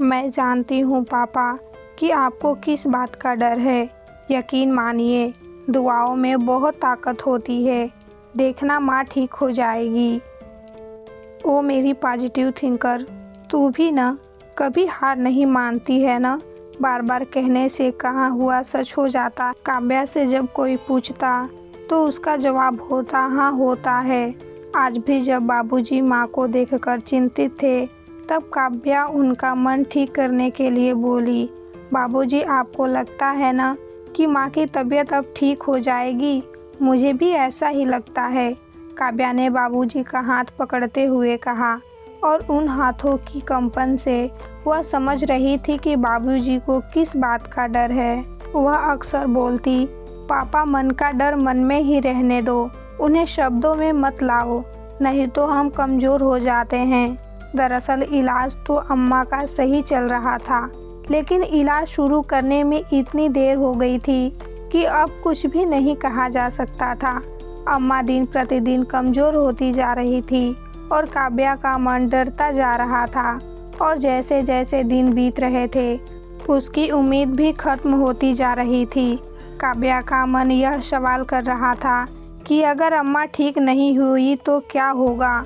मैं जानती हूँ पापा कि आपको किस बात का डर है। यकीन मानिए, दुआओं में बहुत ताकत होती है। देखना माँ ठीक हो जाएगी। ओ मेरी पॉजिटिव थिंकर, तू भी ना कभी हार नहीं मानती है ना। बार बार कहने से कहाँ हुआ सच हो जाता। काव्या से जब कोई पूछता तो उसका जवाब होता हाँ होता है। आज भी जब बाबूजी माँ को देखकर चिंतित थे, तब काव्या उनका मन ठीक करने के लिए बोली, बाबूजी आपको लगता है ना कि माँ की तबीयत अब ठीक हो जाएगी? मुझे भी ऐसा ही लगता है, काव्या ने बाबूजी का हाथ पकड़ते हुए कहा, और उन हाथों की कंपन से वह समझ रही थी कि बाबूजी को किस बात का डर है। वह अक्सर बोलती, पापा मन का डर मन में ही रहने दो, उन्हें शब्दों में मत लाओ, नहीं तो हम कमज़ोर हो जाते हैं। दरअसल इलाज तो अम्मा का सही चल रहा था, लेकिन इलाज शुरू करने में इतनी देर हो गई थी कि अब कुछ भी नहीं कहा जा सकता था। अम्मा दिन प्रतिदिन कमज़ोर होती जा रही थी और काव्या का मन डरता जा रहा था, और जैसे जैसे दिन बीत रहे थे उसकी उम्मीद भी खत्म होती जा रही थी। काव्या का मन यह सवाल कर रहा था कि अगर अम्मा ठीक नहीं हुई तो क्या होगा।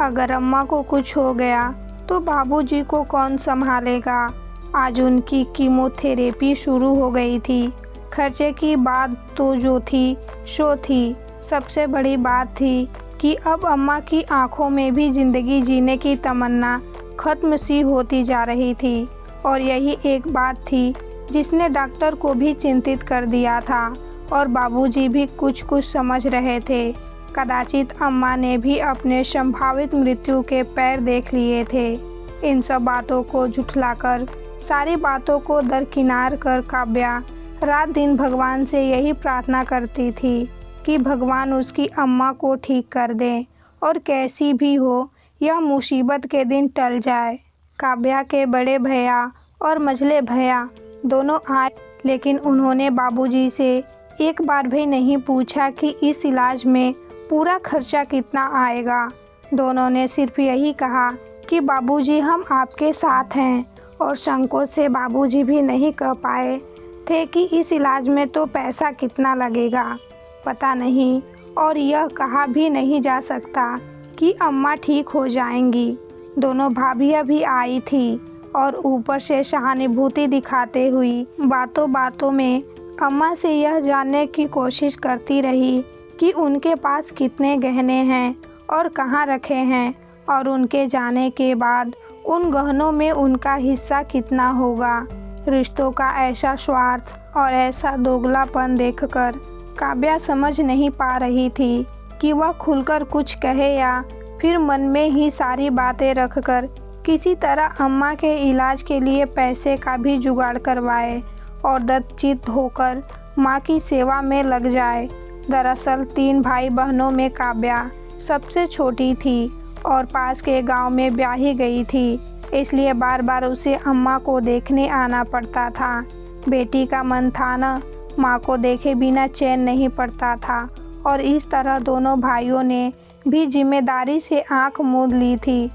अगर अम्मा को कुछ हो गया तो बाबूजी को कौन संभालेगा। आज उनकी कीमोथेरेपी शुरू हो गई थी। खर्चे की बात तो जो थी सो थी, सबसे बड़ी बात थी कि अब अम्मा की आंखों में भी ज़िंदगी जीने की तमन्ना खत्म सी होती जा रही थी। और यही एक बात थी जिसने डॉक्टर को भी चिंतित कर दिया था, और बाबूजी भी कुछ कुछ समझ रहे थे। कदाचित अम्मा ने भी अपने संभावित मृत्यु के पैर देख लिए थे। इन सब बातों को झुठलाकर, सारी बातों को दरकिनार कर काव्या रात दिन भगवान से यही प्रार्थना करती थी कि भगवान उसकी अम्मा को ठीक कर दें, और कैसी भी हो यह मुसीबत के दिन टल जाए। काव्या के बड़े भैया और मझले भैया दोनों आए, लेकिन उन्होंने बाबूजी से एक बार भी नहीं पूछा कि इस इलाज में पूरा खर्चा कितना आएगा। दोनों ने सिर्फ यही कहा कि बाबूजी हम आपके साथ हैं, और संकोच से बाबूजी भी नहीं कह पाए थे कि इस इलाज में तो पैसा कितना लगेगा, पता नहीं, और यह कहा भी नहीं जा सकता कि अम्मा ठीक हो जाएंगी। दोनों भाभियाँ भी आई थी और ऊपर से सहानुभूति दिखाते हुई बातों बातों में अम्मा से यह जानने की कोशिश करती रही कि उनके पास कितने गहने हैं और कहाँ रखे हैं, और उनके जाने के बाद उन गहनों में उनका हिस्सा कितना होगा। रिश्तों का ऐसा स्वार्थ और ऐसा दोगलापन देखकर काव्या समझ नहीं पा रही थी कि वह खुलकर कुछ कहे या फिर मन में ही सारी बातें रखकर किसी तरह अम्मा के इलाज के लिए पैसे का भी जुगाड़ करवाए और दत्तचित्त होकर माँ की सेवा में लग जाए। दरअसल 3 भाई बहनों में काव्या सबसे छोटी थी और पास के गांव में ब्याही गई थी, इसलिए बार बार उसे अम्मा को देखने आना पड़ता था। बेटी का मन था न, माँ को देखे बिना चैन नहीं पड़ता था, और इस तरह दोनों भाइयों ने भी जिम्मेदारी से आंख मूंद ली थी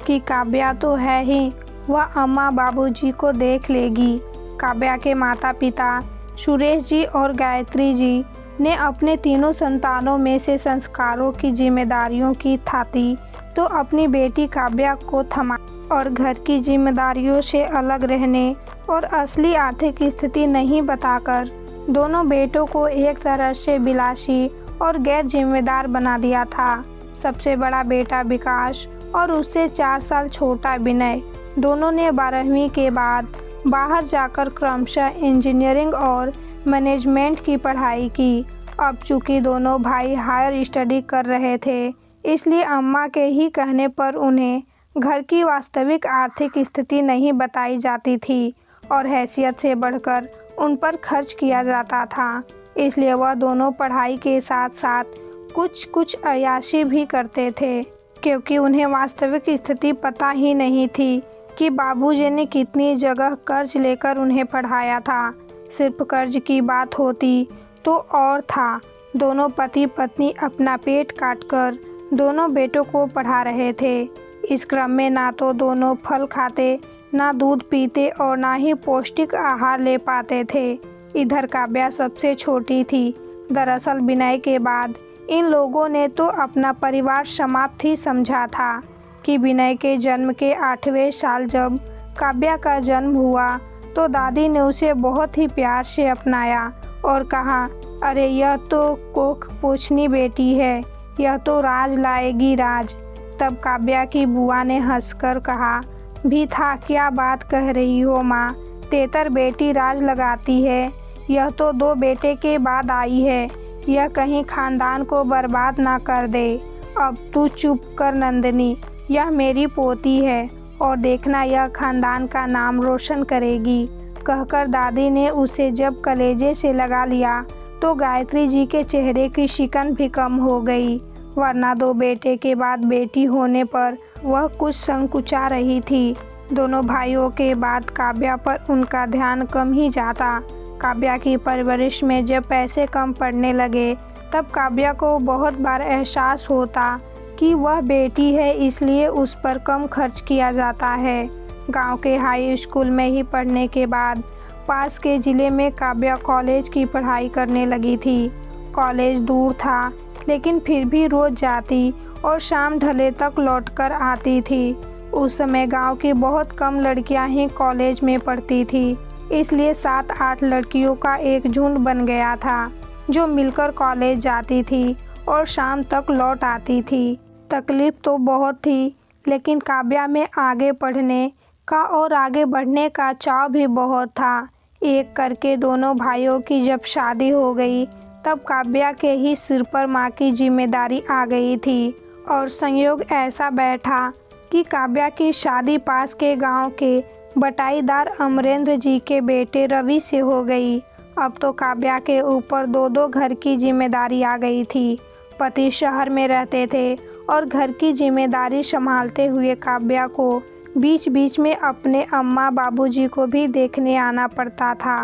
कि काव्या तो है ही, वह अम्मा बाबूजी को देख लेगी। काव्या के माता पिता सुरेश जी और गायत्री जी ने अपने तीनों संतानों में से संस्कारों की जिम्मेदारियों की थाती तो अपनी बेटी काव्या को थमा, और घर की जिम्मेदारियों से अलग रहने और असली आर्थिक स्थिति नहीं बताकर दोनों बेटों को एक तरह से बिलासी और गैर जिम्मेदार बना दिया था। सबसे बड़ा बेटा विकास और उससे 4 साल छोटा विनय, दोनों ने 12वीं के बाद बाहर जाकर क्रमशः इंजीनियरिंग और मैनेजमेंट की पढ़ाई की। अब चूँकि दोनों भाई हायर स्टडी कर रहे थे, इसलिए अम्मा के ही कहने पर उन्हें घर की वास्तविक आर्थिक स्थिति नहीं बताई जाती थी और हैसियत से बढ़कर उन पर खर्च किया जाता था। इसलिए वह दोनों पढ़ाई के साथ साथ कुछ कुछ अय्याशी भी करते थे, क्योंकि उन्हें वास्तविक स्थिति पता ही नहीं थी कि बाबूजी ने कितनी जगह कर्ज लेकर उन्हें पढ़ाया था। सिर्फ कर्ज की बात होती तो और था, दोनों पति पत्नी अपना पेट काटकर दोनों बेटों को पढ़ा रहे थे। इस क्रम में ना तो दोनों फल खाते, ना दूध पीते और ना ही पौष्टिक आहार ले पाते थे। इधर काव्या सबसे छोटी थी। दरअसल विनय के बाद इन लोगों ने तो अपना परिवार समाप्त ही समझा था कि विनय के जन्म के 8वें साल जब काव्या का जन्म हुआ तो दादी ने उसे बहुत ही प्यार से अपनाया और कहा, अरे यह तो कोख पूछनी बेटी है, यह तो राज लाएगी राज। तब काव्या की बुआ ने हंसकर कहा भी था, क्या बात कह रही हो माँ, तेतर बेटी राज लगाती है, यह तो 2 बेटे के बाद आई है, यह कहीं खानदान को बर्बाद ना कर दे। अब तू चुप कर नंदिनी, यह मेरी पोती है और देखना यह खानदान का नाम रोशन करेगी। कहकर दादी ने उसे जब कलेजे से लगा लिया तो गायत्री जी के चेहरे की शिकन भी कम हो गई, वरना 2 बेटे के बाद बेटी होने पर वह कुछ संकुचा रही थी। दोनों भाइयों के बाद काव्या पर उनका ध्यान कम ही जाता। काव्या की परवरिश में जब पैसे कम पड़ने लगे तब काव्या को बहुत बार एहसास होता कि वह बेटी है, इसलिए उस पर कम खर्च किया जाता है। गांव के हाई स्कूल में ही पढ़ने के बाद पास के ज़िले में काव्या कॉलेज की पढ़ाई करने लगी थी। कॉलेज दूर था लेकिन फिर भी रोज़ जाती और शाम ढले तक लौटकर आती थी। उस समय गांव की बहुत कम लड़कियां ही कॉलेज में पढ़ती थी, इसलिए 7-8 लड़कियों का एक झुंड बन गया था जो मिलकर कॉलेज जाती थी और शाम तक लौट आती थी। तकलीफ़ तो बहुत थी, लेकिन काव्या में आगे पढ़ने का और आगे बढ़ने का चाव भी बहुत था। एक करके दोनों भाइयों की जब शादी हो गई तब काव्या के ही सिर पर माँ की जिम्मेदारी आ गई थी और संयोग ऐसा बैठा कि काव्या की शादी पास के गांव के बटाईदार अमरेंद्र जी के बेटे रवि से हो गई। अब तो काव्या के ऊपर 2-2 घर की जिम्मेदारी आ गई थी। पति शहर में रहते थे और घर की जिम्मेदारी संभालते हुए काव्या को बीच बीच में अपने अम्मा बाबूजी को भी देखने आना पड़ता था।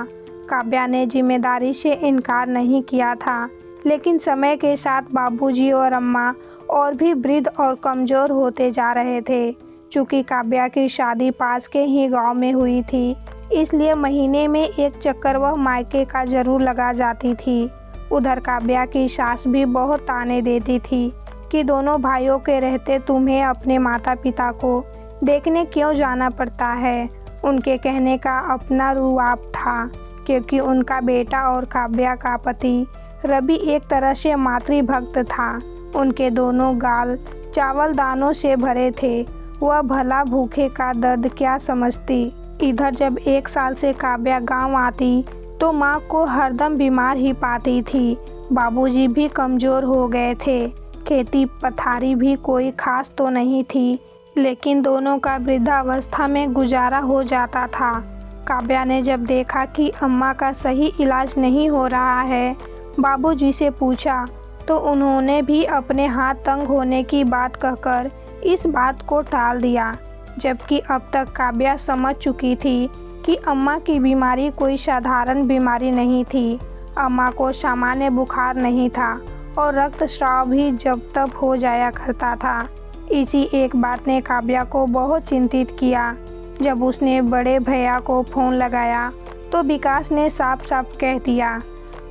काव्या ने जिम्मेदारी से इनकार नहीं किया था, लेकिन समय के साथ बाबूजी और अम्मा और भी वृद्ध और कमज़ोर होते जा रहे थे। चूँकि काव्या की शादी पास के ही गांव में हुई थी, इसलिए महीने में एक चक्कर वह मायके का ज़रूर लगा जाती थी। उधर काव्या की सास भी बहुत ताने देती थी कि दोनों भाइयों के रहते तुम्हें अपने माता पिता को देखने क्यों जाना पड़ता है। उनके कहने का अपना रुआब था, क्योंकि उनका बेटा और काव्या का पति रवि एक तरह से मातृभक्त था। उनके दोनों गाल चावल दानों से भरे थे। वह भला भूखे का दर्द क्या समझती। इधर जब 1 साल से काव्या गांव आती तो माँ को हरदम बीमार ही पाती थी। बाबूजी भी कमज़ोर हो गए थे। खेती पथारी भी कोई खास तो नहीं थी, लेकिन दोनों का वृद्धावस्था में गुजारा हो जाता था। काव्या ने जब देखा कि अम्मा का सही इलाज नहीं हो रहा है, बाबूजी से पूछा तो उन्होंने भी अपने हाथ तंग होने की बात कहकर इस बात को टाल दिया। जबकि अब तक काव्या समझ चुकी थी कि अम्मा की बीमारी कोई साधारण बीमारी नहीं थी। अम्मा को सामान्य बुखार नहीं था और रक्तस्राव भी जब तब हो जाया करता था। इसी एक बात ने काव्या को बहुत चिंतित किया। जब उसने बड़े भैया को फ़ोन लगाया तो विकास ने साफ साफ कह दिया,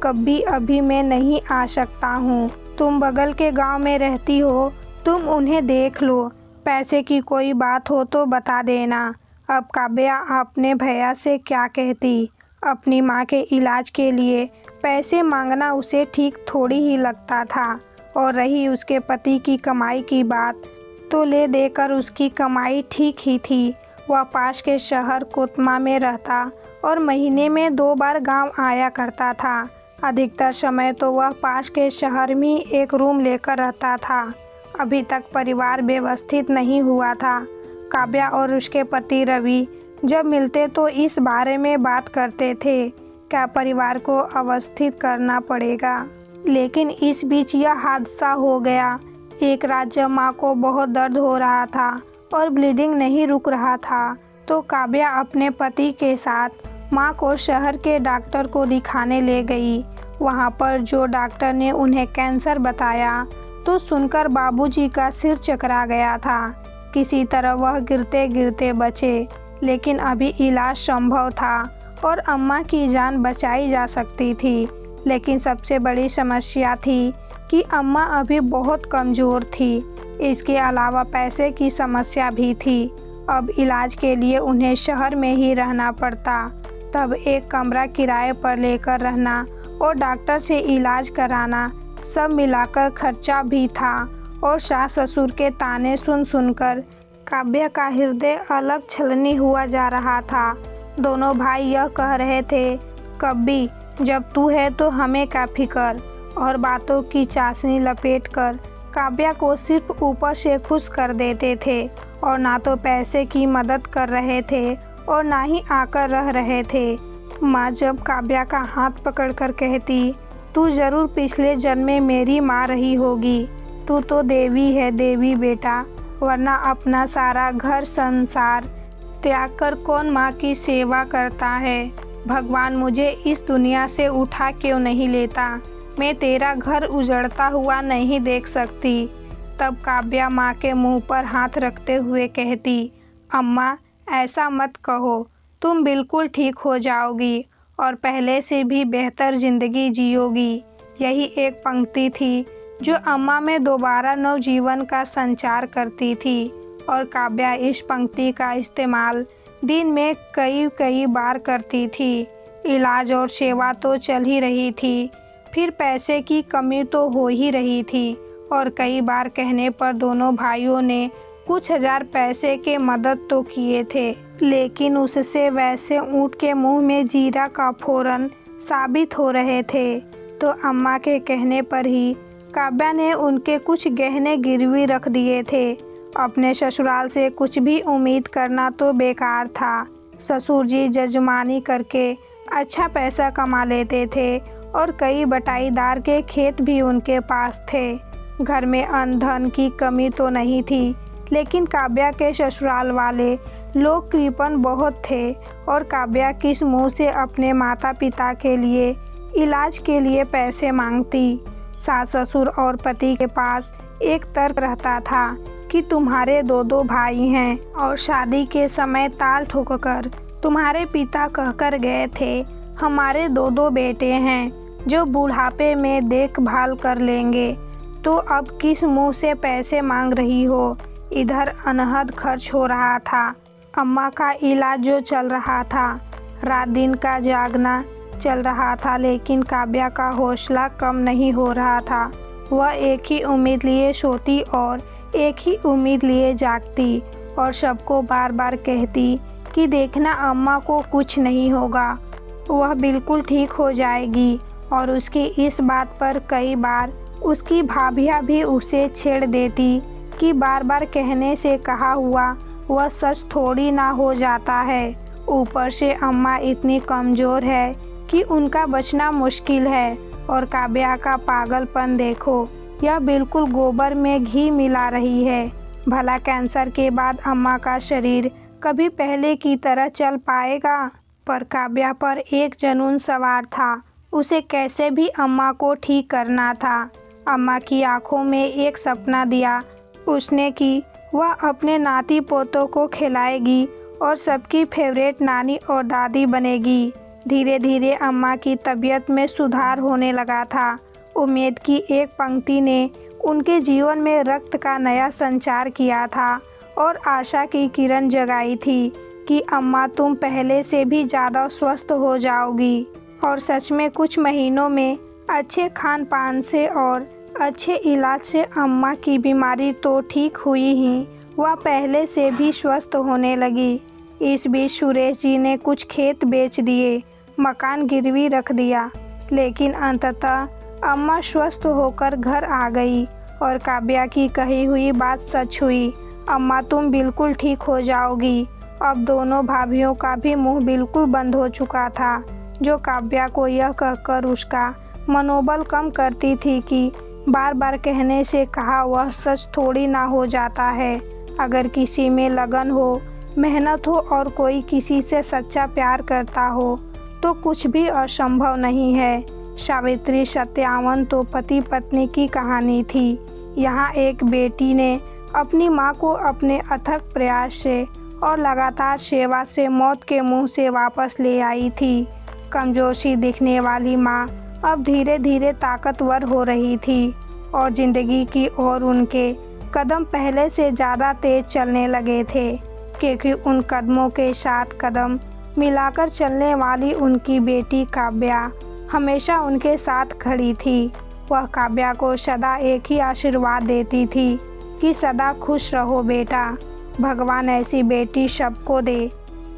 कभी अभी मैं नहीं आ सकता हूँ, तुम बगल के गांव में रहती हो, तुम उन्हें देख लो, पैसे की कोई बात हो तो बता देना। अब काव्या अपने भैया से क्या कहती। अपनी माँ के इलाज के लिए पैसे मांगना उसे ठीक थोड़ी ही लगता था, और रही उसके पति की कमाई की बात, तो ले देकर उसकी कमाई ठीक ही थी। वह पास के शहर कोतमा में रहता और महीने में 2 बार गांव आया करता था। अधिकतर समय तो वह पास के शहर में एक रूम लेकर रहता था। अभी तक परिवार व्यवस्थित नहीं हुआ था। काव्या और उसके पति रवि जब मिलते तो इस बारे में बात करते थे, क्या परिवार को अवस्थित करना पड़ेगा। लेकिन इस बीच यह हादसा हो गया। एक रात जब माँ को बहुत दर्द हो रहा था और ब्लीडिंग नहीं रुक रहा था, तो काव्या अपने पति के साथ माँ को शहर के डॉक्टर को दिखाने ले गई। वहाँ पर जो डॉक्टर ने उन्हें कैंसर बताया तो सुनकर बाबूजी का सिर चकरा गया था। किसी तरह वह गिरते गिरते बचे, लेकिन अभी इलाज संभव था और अम्मा की जान बचाई जा सकती थी। लेकिन सबसे बड़ी समस्या थी कि अम्मा अभी बहुत कमज़ोर थी। इसके अलावा पैसे की समस्या भी थी। अब इलाज के लिए उन्हें शहर में ही रहना पड़ता। तब एक कमरा किराए पर लेकर रहना और डॉक्टर से इलाज कराना, सब मिलाकर खर्चा भी था। और सास ससुर के ताने सुन सुनकर काव्या का हृदय अलग छलनी हुआ जा रहा था। दोनों भाई यह कह रहे थे, कब्बी जब तू है तो हमें क्या फिक्र, और बातों की चाशनी लपेटकर काव्या को सिर्फ ऊपर से खुश कर देते थे और ना तो पैसे की मदद कर रहे थे और ना ही आकर रह रहे थे। माँ जब काव्या का हाथ पकड़कर कहती, तू ज़रूर पिछले जन्म में मेरी माँ रही होगी, तू तो देवी है देवी बेटा, वरना अपना सारा घर संसार त्याग कर कौन माँ की सेवा करता है। भगवान मुझे इस दुनिया से उठा क्यों नहीं लेता, मैं तेरा घर उजड़ता हुआ नहीं देख सकती। तब काव्या माँ के मुंह पर हाथ रखते हुए कहती, अम्मा ऐसा मत कहो, तुम बिल्कुल ठीक हो जाओगी और पहले से भी बेहतर ज़िंदगी जियोगी। यही एक पंक्ति थी जो अम्मा में दोबारा नवजीवन का संचार करती थी और काव्या इस पंक्ति का इस्तेमाल दिन में कई कई बार करती थी। इलाज और सेवा तो चल ही रही थी, फिर पैसे की कमी तो हो ही रही थी और कई बार कहने पर दोनों भाइयों ने कुछ हजार पैसे के मदद तो किए थे, लेकिन उससे वैसे ऊँट के मुंह में जीरा का फोरन साबित हो रहे थे। तो अम्मा के कहने पर ही काव्या ने उनके कुछ गहने गिरवी रख दिए थे। अपने ससुराल से कुछ भी उम्मीद करना तो बेकार था। ससुर जी जजमानी करके अच्छा पैसा कमा लेते थे और कई बटाईदार के खेत भी उनके पास थे। घर में अन्न धन की कमी तो नहीं थी, लेकिन काव्या के ससुराल वाले लोग कृपण बहुत थे और काव्या किस मुंह से अपने माता पिता के लिए इलाज के लिए पैसे मांगती। सास ससुर और पति के पास एक तर्क रहता था कि तुम्हारे दो भाई हैं और शादी के समय ताल ठोककर तुम्हारे पिता कहकर गए थे, हमारे दो बेटे हैं जो बुढ़ापे में देखभाल कर लेंगे, तो अब किस मुंह से पैसे मांग रही हो। इधर अनहद खर्च हो रहा था, अम्मा का इलाज जो चल रहा था, रात दिन का जागना चल रहा था, लेकिन काव्या का हौसला कम नहीं हो रहा था। वह एक ही उम्मीद लिए सोती और एक ही उम्मीद लिए जागती और सबको बार बार कहती कि देखना अम्मा को कुछ नहीं होगा, वह बिल्कुल ठीक हो जाएगी। और उसकी इस बात पर कई बार उसकी भाभियाँ भी उसे छेड़ देती कि बार बार कहने से कहा हुआ वह सच थोड़ी ना हो जाता है। ऊपर से अम्मा इतनी कमज़ोर है कि उनका बचना मुश्किल है। और काव्या का पागलपन देखो, यह बिल्कुल गोबर में घी मिला रही है। भला कैंसर के बाद अम्मा का शरीर कभी पहले की तरह चल पाएगा? पर काव्या पर एक जुनून सवार था, उसे कैसे भी अम्मा को ठीक करना था। अम्मा की आंखों में एक सपना दिया उसने कि वह अपने नाती पोतों को खिलाएगी और सबकी फेवरेट नानी और दादी बनेगी। धीरे धीरे अम्मा की तबीयत में सुधार होने लगा था। उम्मीद की एक पंक्ति ने उनके जीवन में रक्त का नया संचार किया था और आशा की किरण जगाई थी कि अम्मा तुम पहले से भी ज़्यादा स्वस्थ हो जाओगी। और सच में कुछ महीनों में अच्छे खान पान से और अच्छे इलाज से अम्मा की बीमारी तो ठीक हुई ही, वह पहले से भी स्वस्थ होने लगी। इस बीच सुरेश जी ने कुछ खेत बेच दिए, मकान गिरवी रख दिया, लेकिन अंततः अम्मा स्वस्थ होकर घर आ गई और काव्या की कही हुई बात सच हुई। अम्मा तुम बिल्कुल ठीक हो जाओगी। अब दोनों भाभियों का भी मुंह बिल्कुल बंद हो चुका था, जो काव्या को यह कहकर उसका मनोबल कम करती थी कि बार बार कहने से कहा वह सच थोड़ी ना हो जाता है। अगर किसी में लगन हो, मेहनत हो और कोई किसी से सच्चा प्यार करता हो तो कुछ भी असंभव नहीं है। सावित्री सत्यावन तो पति पत्नी की कहानी थी। यहाँ एक बेटी ने अपनी माँ को अपने अथक प्रयास से और लगातार सेवा से मौत के मुंह से वापस ले आई थी। कमजोर सी दिखने वाली माँ अब धीरे धीरे ताकतवर हो रही थी और जिंदगी की ओर उनके कदम पहले से ज़्यादा तेज चलने लगे थे, क्योंकि उन कदमों के साथ कदम मिलाकर चलने वाली उनकी बेटी काव्या हमेशा उनके साथ खड़ी थी। वह काव्या को सदा एक ही आशीर्वाद देती थी कि सदा खुश रहो बेटा, भगवान ऐसी बेटी सबको दे।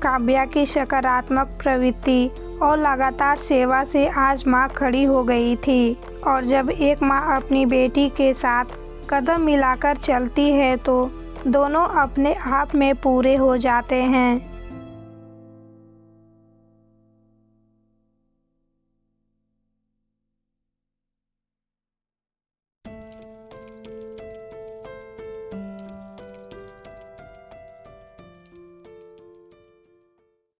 काव्या की सकारात्मक प्रवृत्ति और लगातार सेवा से आज माँ खड़ी हो गई थी, और जब एक माँ अपनी बेटी के साथ कदम मिलाकर चलती है तो दोनों अपने आप में पूरे हो जाते हैं।